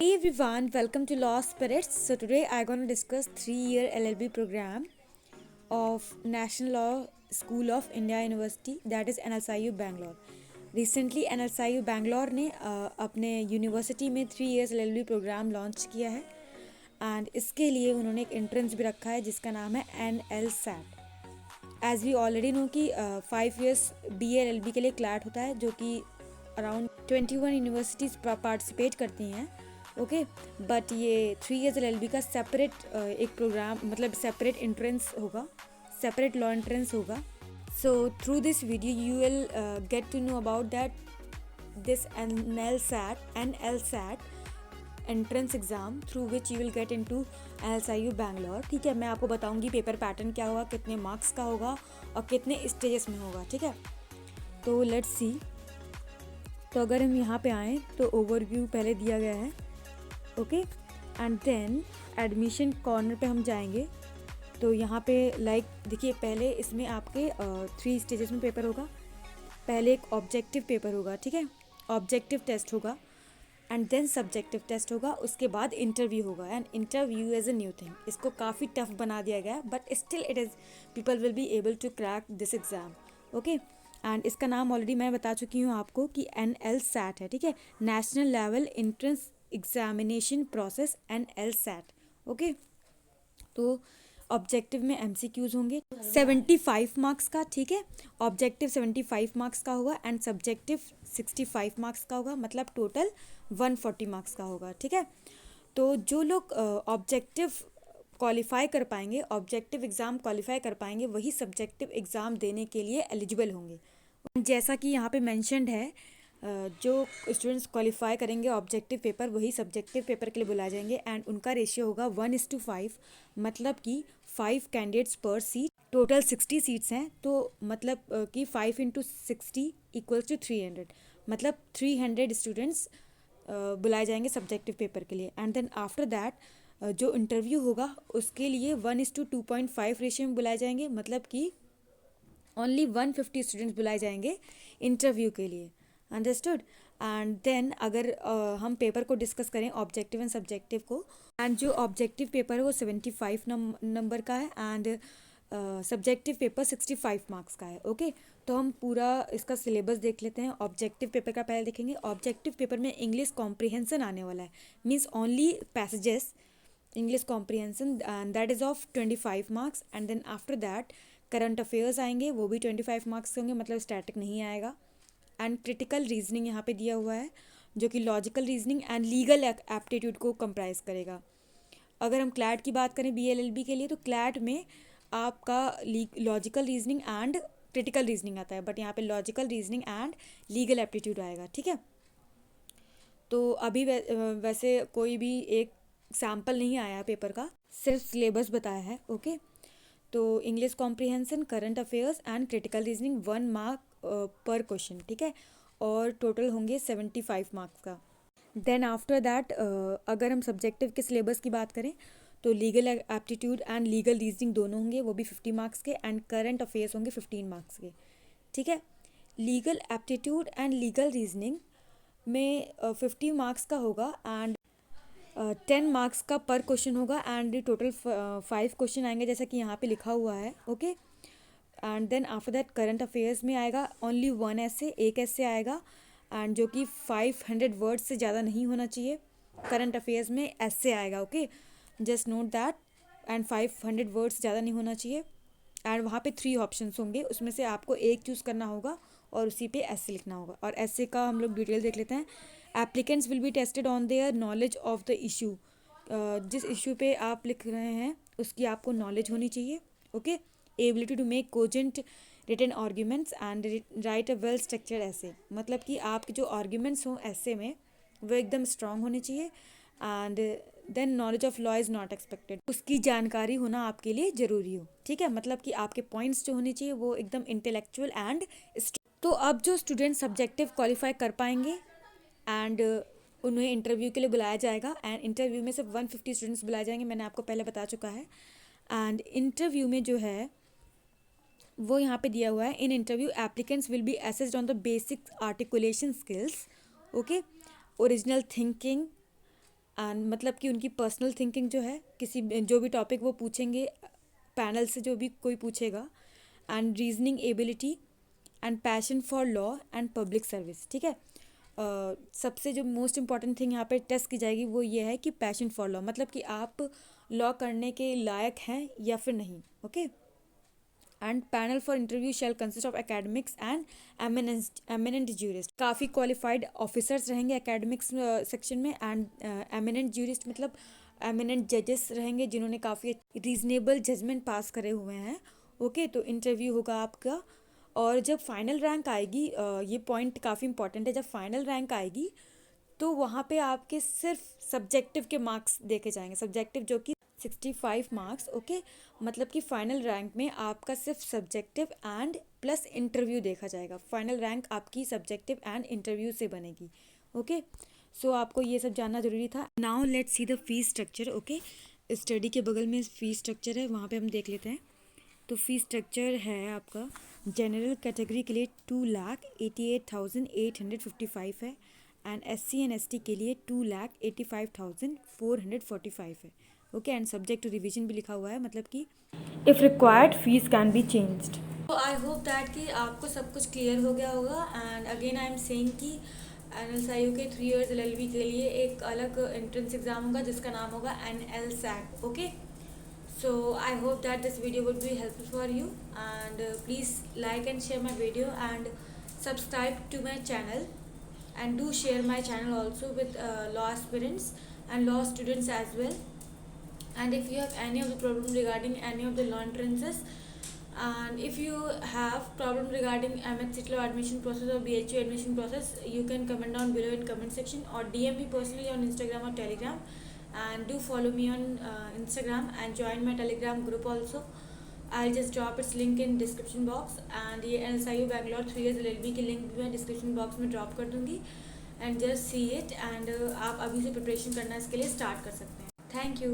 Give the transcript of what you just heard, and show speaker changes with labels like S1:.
S1: Hey everyone, welcome to Law Spirits. So today I'm going to discuss 3-year LLB program of National Law School of India University, that is NLSIU Bangalore. Recently NLSIU Bangalore ने अपने university में 3 years LLB programme launch किया है and इसके लिए उन्होंने एक entrance भी रखा है जिसका नाम है NLSAT। As we already know कि 5 years BA LLB के लिए क्लैट होता है जो कि अराउंड 21 यूनिवर्सिटीज़ पार्टिसिपेट करती हैं। ओके बट ये 3 years LLB का सेपरेट एक प्रोग्राम मतलब सेपरेट एंट्रेंस होगा, सेपरेट लॉ एंट्रेंस होगा। So through this video you will get to know about that this NLSAT entrance exam through which you will get into NLSIU Bangalore. ठीक है, मैं आपको बताऊंगी पेपर पैटर्न क्या होगा, कितने मार्क्स का होगा और कितने स्टेजेस में होगा। ठीक है, तो लेट्स सी। तो अगर हम यहाँ पे आएँ तो ओवरव्यू पहले दिया गया है। Okay and then admission corner पे हम जाएंगे तो यहाँ पे देखिए पहले इसमें आपके 3 स्टेजेस में पेपर होगा। पहले एक ऑब्जेक्टिव पेपर होगा, ठीक है, ऑब्जेक्टिव टेस्ट होगा एंड देन सब्जेक्टिव टेस्ट होगा, उसके बाद इंटरव्यू होगा। And interview as a new thing, इसको काफ़ी टफ बना दिया गया है but still it is people will be able to crack this exam. Okay and इसका नाम ऑलरेडी मैं बता चुकी हूँ आपको कि NLSAT है। ठीक है, national level entrance examination process NLSAT। Okay, तो ऑब्जेक्टिव में MCQs होंगे 75 मार्क्स का। ठीक है, ऑब्जेक्टिव 75 मार्क्स का होगा एंड सब्जेक्टिव 65 मार्क्स का होगा, मतलब टोटल 140 मार्क्स का होगा। ठीक है, तो जो लोग ऑब्जेक्टिव क्वालिफाई कर पाएंगे, ऑब्जेक्टिव एग्ज़ाम क्वालिफाई कर पाएंगे, वही सब्जेक्टिव एग्ज़ाम देने के लिए एलिजिबल होंगे। जैसा कि यहाँ पे मेंशन्ड है, जो स्टूडेंट्स क्वालिफाई करेंगे ऑब्जेक्टिव पेपर वही सब्जेक्टिव पेपर के लिए बुलाए जाएंगे एंड उनका रेशियो होगा 1:5, मतलब कि 5 कैंडिडेट्स पर सीट। टोटल 60 सीट्स हैं तो मतलब कि 5 × 60 = 300, मतलब 300 स्टूडेंट्स बुलाए जाएंगे सब्जेक्टिव पेपर के लिए। एंड देन आफ्टर दैट जो इंटरव्यू होगा उसके लिए 1:2.5 रेशियो में बुलाए जाएंगे, मतलब कि ओनली 150 स्टूडेंट्स बुलाए जाएंगे इंटरव्यू के लिए। अंडरस्टूड। एंड देन अगर हम पेपर को डिस्कस करें ऑब्जेक्टिव एंड सब्जेक्टिव को, एंड जो ऑब्जेक्टिव पेपर है वो 75 नंबर का है एंड सब्जेक्टिव पेपर 65 मार्क्स का है। ओके तो हम पूरा इसका सिलेबस देख लेते हैं। ऑब्जेक्टिव पेपर का पहले देखेंगे। ऑब्जेक्टिव पेपर में इंग्लिश कॉम्प्रिहेंसन आने वाला है, means only passages English comprehension and that is of 25 marks. And then after that current affairs आएंगे, वो भी 25 मार्क्स के होंगे, मतलब स्टैटिक नहीं आएगा। एंड क्रिटिकल रीजनिंग यहाँ पे दिया हुआ है जो कि logical reasoning and legal aptitude को कंप्राइज करेगा। अगर हम क्लैट की बात करें BLLB के लिए तो क्लैट में आपका logical reasoning and critical reasoning आता है, बट यहाँ पे logical reasoning and legal aptitude आएगा। ठीक है, तो अभी वैसे कोई भी एक सैम्पल नहीं आया पेपर का, सिर्फ सिलेबस बताया है। ओके तो English comprehension, current affairs and critical reasoning 1 mark पर क्वेश्चन। ठीक है, और टोटल होंगे 75 मार्क्स का। देन आफ्टर दैट अगर हम सब्जेक्टिव के सिलेबस की बात करें तो legal aptitude and legal reasoning दोनों होंगे, वो भी 50 मार्क्स के, एंड करंट अफेयर्स होंगे 15 मार्क्स के। ठीक है, legal aptitude and legal reasoning में 50 मार्क्स का होगा एंड 10 मार्क्स का पर क्वेश्चन होगा एंड टोटल 5 क्वेश्चन आएंगे जैसा कि यहाँ पे लिखा हुआ है। Okay and then after that current affairs में आएगा ओनली 1 ऐसे, एक ऐसे आएगा एंड जो कि 500 वर्ड्स से ज़्यादा नहीं होना चाहिए। करंट अफेयर्स में ऐसे आएगा। Okay just note that, and 500 words से ज़्यादा नहीं होना चाहिए। एंड वहाँ पे 3 ऑप्शंस होंगे, उसमें से आपको एक चूज़ करना होगा और उसी पे ऐसे लिखना होगा। और ऐसे का हम लोग डिटेल देख लेते हैं। Applicants will be tested on their knowledge of the issue, जिस इशू पे आप लिख रहे हैं उसकी आपको नॉलेज होनी चाहिए। Okay ability to make cogent written arguments and write a well structured essay, मतलब कि आपके जो आर्ग्यूमेंट्स हों ऐसे में वो एकदम स्ट्रांग होने चाहिए। And then knowledge of law is not expected, उसकी जानकारी होना आपके लिए ज़रूरी हो। ठीक है, मतलब कि आपके पॉइंट्स जो होने चाहिए वो एकदम इंटेलेक्चुअल एंड। तो अब जो स्टूडेंट सब्जेक्टिव क्वालिफाई कर पाएंगे एंड उन्हें इंटरव्यू के लिए बुलाया जाएगा एंड इंटरव्यू में सिर्फ 150 स्टूडेंट्स बुलाए जाएंगे, मैंने आपको पहले बता चुका है। एंड इंटरव्यू में जो है वो यहाँ पे दिया हुआ है, in interview applicants will be assessed on the basic articulation skills, okay, original thinking and मतलब कि उनकी पर्सनल थिंकिंग जो है, किसी जो भी टॉपिक वो पूछेंगे पैनल से, जो भी कोई पूछेगा, and reasoning ability and passion for law and public service, ठीक है। सबसे जो मोस्ट इम्पॉर्टेंट थिंग यहाँ पे टेस्ट की जाएगी वो ये है कि पैशन फॉर लॉ, मतलब कि आप लॉ करने के लायक हैं या फिर नहीं, okay. And panel for interview shell consist of academics and eminent jurist, काफ़ी क्वालिफाइड ऑफिसर्स रहेंगे एकेडमिक्स सेक्शन में, एंड एमिनेंट ज्यूरिस्ट मतलब एमिनेंट जजेस रहेंगे जिन्होंने काफ़ी रीजनेबल जजमेंट पास करे हुए हैं, ओके। तो इंटरव्यू होगा आपका, और जब फाइनल रैंक आएगी, ये पॉइंट काफ़ी इंपॉर्टेंट है, जब फाइनल रैंक आएगी तो वहाँ पे आपके सिर्फ सब्जेक्टिव के मार्क्स देखे जाएंगे, सब्जेक्टिव जो कि 65 मार्क्स, ओके। मतलब कि फाइनल रैंक में आपका सिर्फ सब्जेक्टिव एंड प्लस इंटरव्यू देखा जाएगा, फाइनल रैंक आपकी सब्जेक्टिव एंड इंटरव्यू से बनेगी, ओके। सो आपको ये सब जानना ज़रूरी था। Now let's see the fees structure, okay. Study के बगल में फीस स्ट्रक्चर है, वहाँ पे हम देख लेते हैं। तो फीस स्ट्रक्चर है आपका, जनरल कैटेगरी के लिए 2,88,855 है, एंड SC एंड ST के लिए 2,85,445 है, okay. And subject to revision भी लिखा हुआ है, मतलब कि if required fees can be changed. तो आई होप दैट कि आपको सब कुछ क्लियर हो गया होगा। And again I am saying कि NLSIU के 3 years LLB के लिए एक अलग एंट्रेंस एग्ज़ाम होगा जिसका नाम होगा NLSAT, okay. So I hope that this video would be helpful for you, and please like and share my video and subscribe to my channel, and do share my channel also with law aspirants and law students as well. And if you have any of the problem regarding any of the law entrances, and if you have problem regarding MHC law admission process or BHU admission process, you can comment down below in comment section or DM me personally on Instagram or Telegram. And do follow me on Instagram and join my Telegram group also. I'll just drop its link in description box, and ये NLSIU Bangalore 3 years LLB की link भी मैं description box में drop कर दूँगी, and just see it, and आप अभी से प्रिपरेशन करना इसके लिए स्टार्ट कर सकते हैं। Thank you.